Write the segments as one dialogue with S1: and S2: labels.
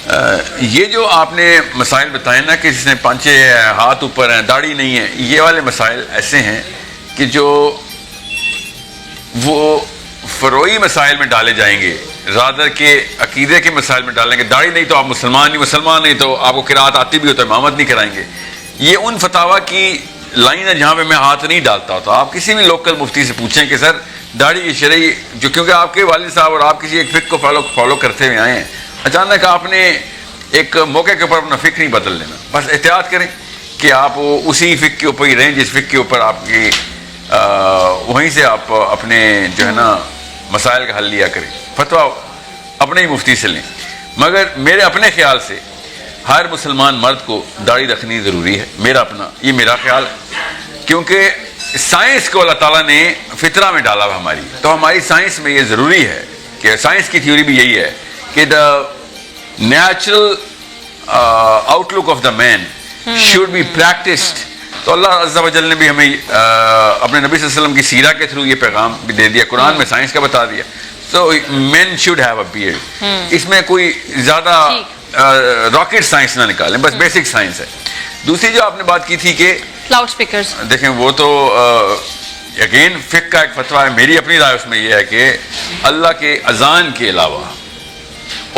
S1: یہ جو آپ نے مسائل بتائے نا کہ جس نے پانچے ہاتھ اوپر ہیں داڑھی نہیں ہے، یہ والے مسائل ایسے ہیں کہ جو وہ فروعی مسائل میں ڈالے جائیں گے، رادر کے عقیدے کے مسائل میں ڈالیں گے. داڑھی نہیں تو آپ مسلمان نہیں، مسلمان نہیں تو آپ کو قرات آتی بھی ہو تو امامت نہیں کرائیں گے. یہ ان فتاوا کی لائن ہے جہاں پہ میں ہاتھ نہیں ڈالتا ہوتا. آپ کسی بھی لوکل مفتی سے پوچھیں کہ سر داڑھی شرعی، جو کیونکہ آپ کے والد صاحب اور آپ کسی ایک فقہ کو فالو کرتے ہوئے آئے ہیں، اچانک آپ نے ایک موقع کے اوپر اپنا فکر نہیں بدل لینا. بس احتیاط کریں کہ آپ اسی فقہ کے اوپر ہی رہیں جس فقہ کے اوپر آپ کی وہیں سے آپ اپنے جو ہے نا مسائل کا حل لیا کریں. فتویٰ اپنے ہی مفتی سے لیں. مگر میرے اپنے خیال سے ہر مسلمان مرد کو داڑھی رکھنی ضروری ہے. میرا خیال ہے، کیونکہ سائنس کو اللہ تعالیٰ نے فطرہ میں ڈالا ہوا ہماری، تو ہماری سائنس میں یہ ضروری ہے کہ سائنس کی تھیوری بھی یہی ہے کہ the natural outlook of the man should be practised. تو اللہ عز و جل نے بھی ہمیں اپنے نبی صلی اللہ علیہ وسلم کی سیرہ کے تھرو یہ پیغام بھی دے دیا، قرآن میں سائنس کا بتا دیا. سو مین شوڈ ہیو اے بیئرڈ. اس میں کوئی زیادہ راکٹ سائنس نہ نکالیں، بس بیسک سائنس ہے. دوسری جو آپ نے بات کی تھی کہ
S2: لاؤڈ اسپیکرز،
S1: دیکھیں وہ تو یقین فقہ کا ایک فتویٰ ہے. میری اپنی رائے اس میں یہ ہے کہ اللہ کے اذان کے علاوہ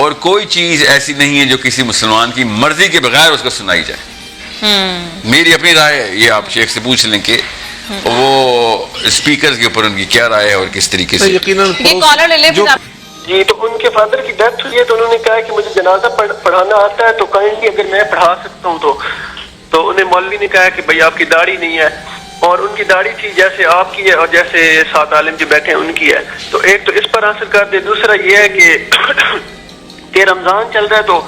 S1: اور کوئی چیز ایسی نہیں ہے جو کسی مسلمان کی مرضی کے بغیر اس کو سنائی جائے. میری اپنی رائے ہے. یہ آپ شیخ سے پوچھ لیں کہ وہ اسپیکرز کے اوپر ان کی کیا رائے ہے اور کس طریقے سے.
S2: یہ کالر لے لیں.
S3: جی تو ان کے فادر کی ڈیتھ ہوئی ہے تو انہوں نے کہا کہ مجھے جنازہ پڑھانا آتا ہے تو کائنڈلی اگر میں پڑھا سکتا ہوں تو انہیں مولوی نے کہا کہ بھائی آپ کی داڑھی نہیں ہے، اور ان کی داڑھی تھی جیسے آپ کی ہے اور جیسے سات عالم جو بیٹھے ہیں ان کی ہے. تو ایک تو اس پر آنسر کر دے. دوسرا یہ ہے کہ رمضان چل رہا ہے تو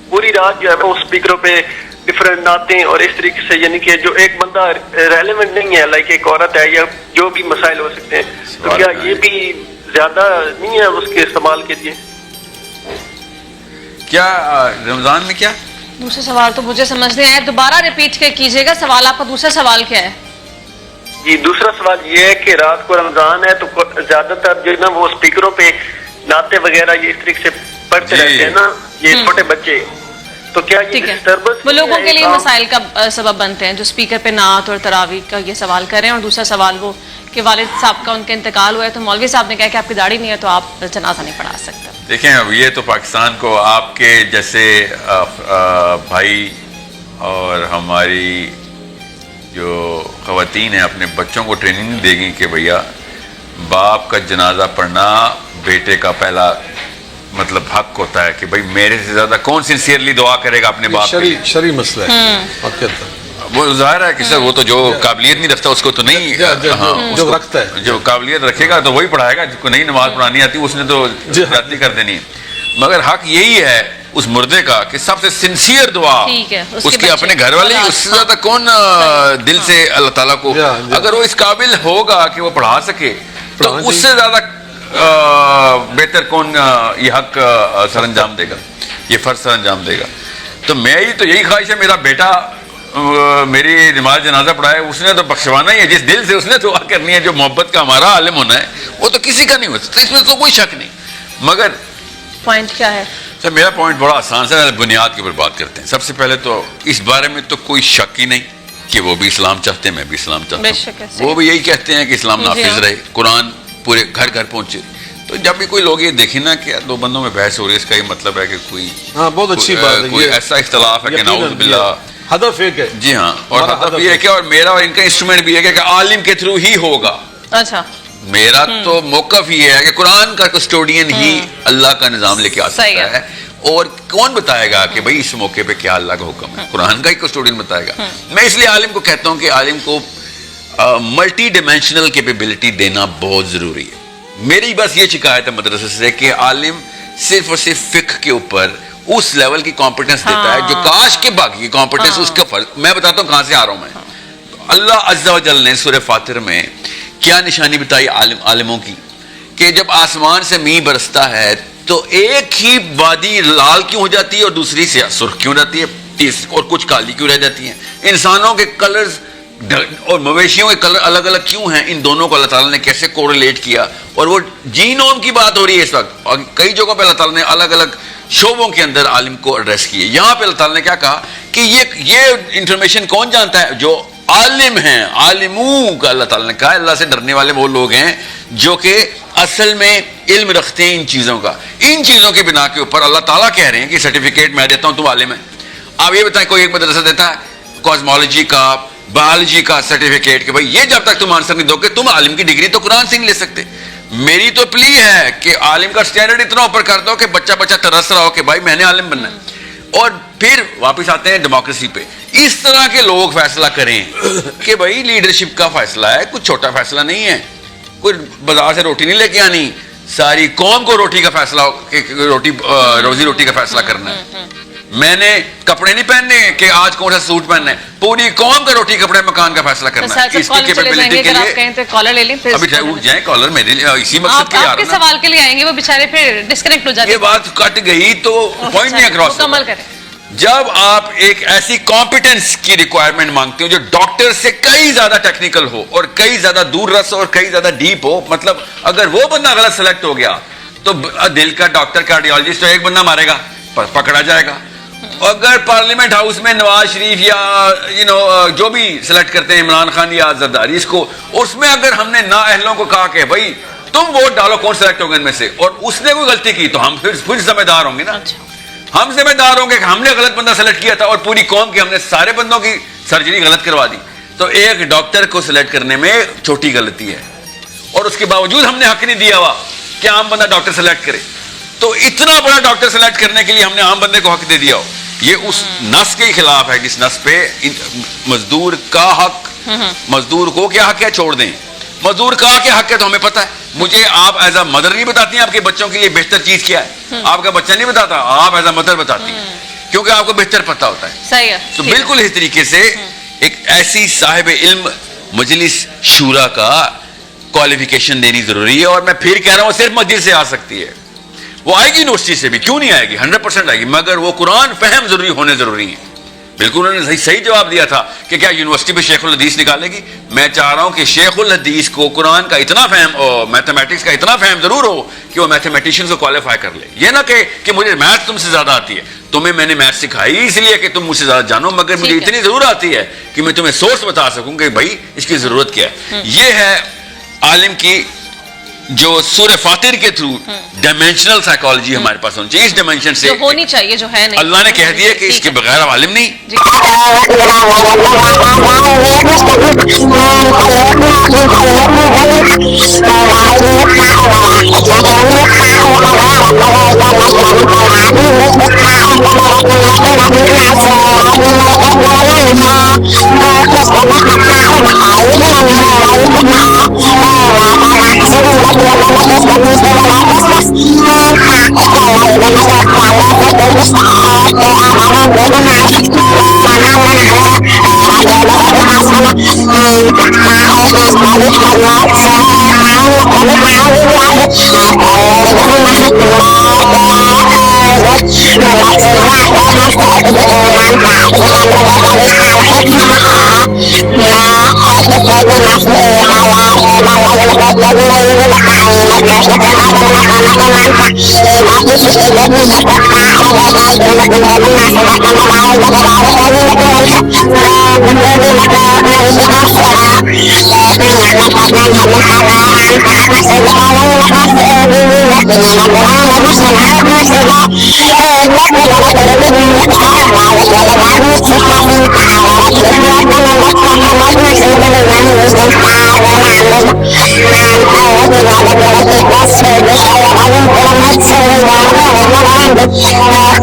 S3: پوری رات جو ہے وہ اسپیکروں پہ ڈفرینٹ نعتیں اور اس طریقے سے، یعنی کہ جو ایک بندہ ریلیونٹ نہیں ہے، لائک ایک عورت ہے یا جو بھی مسائل ہو سکتے ہیں، تو کیا یہ بھی زیادہ نہیں ہے اس کے استعمال کے لیے؟
S1: کیا رمضان میں کیا؟
S2: دوسرا سوال تو مجھے سمجھ نہیں آیا، دوبارہ ریپیٹ کیجیے گا سوال. آپ کا دوسرا سوال کیا ہے؟
S3: جی دوسرا سوال یہ ہے کہ رات کو رمضان ہے تو زیادہ تر جو ہے نا وہ اسپیکروں پہ نعتیں وغیرہ یہ اس طریقے سے پڑھتے رہتے ہیں نا یہ چھوٹے بچے، تو کیا یہ ڈسٹربنس
S2: وہ لوگوں کے لیے مسائل کا سبب بنتے ہیں جو اسپیکر پہ نعت اور تراویح کا یہ سوال کر رہے ہیں. اور دوسرا سوال وہ کہ والد صاحب کا ان کا انتقال ہوا ہے تو مولوی صاحب نے کہا کہ آپ کی داڑھی نہیں ہے تو آپ جنازہ نہیں پڑھا سکتے.
S1: دیکھیں اب یہ تو پاکستان کو آپ کے جیسے بھائی اور ہماری جو خواتین ہیں اپنے بچوں کو ٹریننگ دے گی کہ بھیا باپ کا جنازہ پڑھنا بیٹے کا پہلا مطلب حق ہوتا ہے کہ بھائی میرے سے زیادہ کون سنسیئرلی دعا کرے گا اپنے باپ کے.
S4: شرعی مسئلہ ہے.
S1: وہ ظاہر ہے کہ سر وہ تو جو قابلیت نہیں رکھتا اس کو تو نہیں،
S4: جو رکھتا ہے
S1: جو قابلیت رکھے گا تو وہی پڑھائے گا. جس کو نہیں نماز پڑھانی آتی اس نے تو جاتی کر دینی ہے. مگر حق یہی ہے اس مردے کا کہ سب سے سنسیئر دعا اس کے اپنے گھر والے، اس سے زیادہ کون دل سے اللہ تعالیٰ کو، اگر وہ اس قابل ہوگا کہ وہ پڑھا سکے تو اس سے زیادہ بہتر کون یہ حق سر انجام دے گا، یہ فرض سر انجام دے گا. تو میری تو یہی خواہش ہے میرا بیٹا میری نماز جنازہ پڑھائے. اس نے تو بخشوانا ہی ہے، جس دل سے اس نے دعا کرنی ہے، جو محبت کا ہمارا عالم ہونا ہے وہ تو کسی کا نہیں ہو سکتا، اس میں تو کوئی شک نہیں. مگر
S2: پوائنٹ کیا ہے
S1: سر؟ میرا پوائنٹ بڑا آسان ہے، بنیاد کے اوپر بات کرتے ہیں. سب سے پہلے تو اس بارے میں تو کوئی شک ہی نہیں کہ وہ بھی اسلام چاہتے ہیں، میں بھی اسلام چاہتا ہوں. وہ بھی یہی کہتے ہیں کہ اسلام نافذ رہے، قرآن پورے گھر گھر پہنچے. تو جب بھی کوئی لوگ یہ دیکھیں نا کہ دو بندوں میں بحث ہو رہی ہے، اس کا یہ مطلب ہے کہ کوئی
S4: بہت اچھی بات ہے،
S1: کوئی ایسا اختلاف ہے کہ نعوذ باللہ
S4: ہدف ایک ہے.
S1: جی ہاں، اور ہدف یہ ہے کہ اور میرا اور ان کا انسٹرومنٹ بھی ہے کہ عالم کے تھرو ہی ہوگا.
S2: اچھا
S1: میرا تو موقف یہ ہے کہ قرآن کا کسٹوڈین ہی اللہ کا نظام لے کے آ سکتا ہے. اور کون بتائے گا کہ بھائی اس موقع پہ کیا اللہ کا حکم ہے؟ قرآن کا ہی کسٹوڈین بتائے گا. میں اس لیے عالم کو کہتا ہوں کہ عالم کو ملٹی ڈائمینشنل کیپیبلٹی دینا بہت ضروری ہے. میری بس یہ شکایت ہے مدرسے سے کہ عالم صرف اور صرف فقہ کے اوپر اس لیول کی کمپیٹنس دیتا ہے جو کاش کے باقی کی کمپیٹنس اس کا فرض. میں بتاتا ہوں کہاں سے آ رہا ہوں میں. اللہ عز و جل نے سورہ فاتر میں کیا نشانی بتائی عالموں کی کہ جب آسمان سے میਂہ برستا ہے تو ایک ہی وادی لال کیوں ہو جاتی ہے اور دوسری سے سرخ کیوں رہتی ہے اور کچھ کالی کیوں رہ جاتی ہیں. انسانوں کے کلرز اور مویشیوں کے کلر الگ الگ کیوں ہیں؟ ان دونوں کو اللہ تعالیٰ نے کیسے کوریلیٹ کیا؟ اور وہ جینوم کی بات ہو رہی ہے اس وقت، اور کئی جگہوں پہ اللہ تعالیٰ نے الگ الگ شعبوں کے اندر عالم کو ایڈریس کیے. یہاں پہ اللہ تعالیٰ نے کیا کہا کہ یہ انفارمیشن کون جانتا ہے؟ جو عالم ہیں. عالموں کا اللہ تعالیٰ نے کہا. اللہ سے ڈرنے والے وہ لوگ ہیں جو کہ اصل میں علم رکھتے ہیں ان چیزوں کا. ان چیزوں کے بنا کے اوپر اللہ تعالیٰ کہہ رہے ہیں کہ سرٹیفکیٹ میں دیتا ہوں تم عالم ہے. آپ یہ بتائیں کوئی ایک مدرسہ دیتا ہے کاسمالوجی کا بایولوجی کا سرٹیفکیٹ کہ بھائی یہ جب تک تم آنسر نہیں دو گے تم عالم کی ڈگری تو قرآن سے نہیں لے سکتے. میری تو پلی ہے کہ عالم کا سٹینڈرڈ اتنا اوپر کر دو کہ بچہ ترس رہا ہو کہ بھائی میں نے عالم بننا ہے. اور پھر واپس آتے ہیں ڈیموکریسی پہ. اس طرح کے لوگ فیصلہ کریں کہ بھائی لیڈرشپ کا فیصلہ ہے, کچھ چھوٹا فیصلہ نہیں ہے, کوئی بازار سے روٹی نہیں لے کے آنی, ساری قوم کو روٹی کا فیصلہ روزی روٹی کا فیصلہ کرنا ہے. میں نے کپڑے نہیں پہننے کہ آج کون سا سوٹ پہننا ہے, پوری قوم کا روٹی کپڑے مکان کا فیصلہ کرنا ہے. اس کی کیپیبلٹی کے لیے ابھی اٹھ جائیں کالر میرے لیے اسی مقصد کے
S2: آپ کے سوال کے لیے آئیں گے, وہ بیچارے پھر ڈسکنیکٹ ہو جاتے ہیں.
S1: یہ بات کٹ گئی تو پوائنٹ نہیں اکراس
S2: مکمل کریں.
S1: جب آپ ایک ایسی کمپیٹنس کی ریکوائرمنٹ مانگتے ہو جو ڈاکٹر سے کئی زیادہ ٹیکنیکل ہو اور کئی زیادہ دور رس اور کئی زیادہ ڈیپ ہو, مطلب اگر وہ بندہ غلط سلیکٹ ہو گیا تو دل کا ڈاکٹر کارڈیالوجسٹ تو ایک بندہ مارے گا, پکڑا جائے گا. اگر پارلیمنٹ ہاؤس میں نواز شریف یا جو بھی سلیکٹ کرتے ہیں عمران خان یا زرداری, اس میں اگر ہم نے نااہلوں کو کہا کہ بھائی تم ووٹ ڈالو کون سلیکٹ ہوگا ان میں سے, اور اس نے کوئی غلطی کی تو ہم پھر ذمہ دار ہوں گے نا. ہم ذمہ دار ہوں گے کہ ہم نے غلط بندہ سلیکٹ کیا تھا اور پوری قوم کی ہم نے سارے بندوں کی سرجری غلط کروا دی. تو ایک ڈاکٹر کو سلیکٹ کرنے میں چھوٹی غلطی ہے اور اس کے باوجود ہم نے حق نہیں دیا ہوا کہ عام بندہ ڈاکٹر سلیکٹ کرے. تو اتنا بڑا ڈاکٹر سلیکٹ کرنے کے لیے ہم نے عام بندے کو حق دے دیا ہو. یہ اس نس کے خلاف ہے جس نس پہ مزدور کا حق, مزدور کو کیا حق ہے چھوڑ دیں, مزدور کا کیا حق ہے تو ہمیں پتہ ہے. مجھے آپ ایز اے مدر نہیں بتاتی ہیں آپ کے بچوں کے لیے بہتر چیز کیا ہے, آپ کا بچہ نہیں بتاتا, آپ ایز اے مدر بتاتی ہیں کیونکہ آپ کو بہتر پتہ ہوتا ہے.
S2: صحیح ہے.
S1: تو بالکل اس طریقے سے ایک ایسی صاحب علم مجلس شورا کا کوالیفیکیشن دینی ضروری ہے. اور میں پھر کہہ رہا ہوں صرف مسجد سے آ سکتی ہے, وہ آئے گی یونیورسٹی سے بھی, کیوں نہیں آئے گی, 100% آئے گی, مگر وہ قرآن فہم ہونے ضروری ہیں. بالکل انہوں نے صحیح جواب دیا تھا کہ کیا یونیورسٹی پہ شیخ الحدیث نکالے گی. میں چاہ رہا ہوں کہ شیخ الحدیث کو قرآن کا اتنا فہم اور میتھمیٹکس کا اتنا فہم ضرور ہو کہ وہ میتھمیٹیشین کو کوالیفائی کر لے. یہ نہ کہ مجھے میتھ تم سے زیادہ آتی ہے, تمہیں میں نے میتھ سکھائی اس لیے کہ تم مجھ سے زیادہ جانو, مگر مجھے اتنی ضرور آتی ہے کہ میں تمہیں سورس بتا سکوں کہ بھائی اس کی ضرورت کیا ہے. یہ ہے عالم کی جو سورہ فاتر کے تھرو ڈائمینشنل سائیکالوجی ہمارے پاس ہونی چاہیے. اس ڈائمینشن سے
S2: ہونی چاہیے جو ہے نہیں,
S1: اللہ نے کہہ دیا کہ اس کے بغیر عالم نہیں.
S5: Yeah.